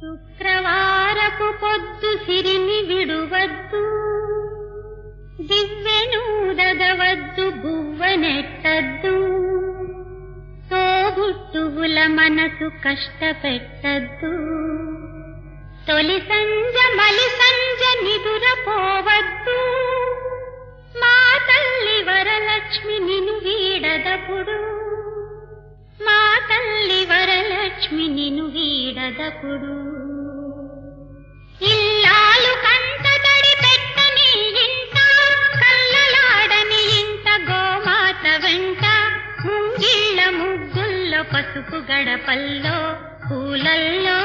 శుక్రవారపు పొద్దు సిరిని విడువద్దు, దివ్వెనూదగవద్దు, బువ్వనెట్టద్దు, తోబుట్టువుల మనసు కష్టపెట్టద్దు. తొలి సంజ మలి సంజ నిదురపోవద్దు, మా తల్లి వరలక్ష్మి నిన్ను వీడదపుడు, మా తల్లి వరలక్ష్మి నిన్ను వీడదపుడు. ఇల్లాలు కంటతడి పెట్టని ఇంట, కల్లలాడని ఇంట, గోమాత వెంట, ముంగిళ్ళ ముగ్గుల్లో, పసుపు గడపల్లో, పూలల్లో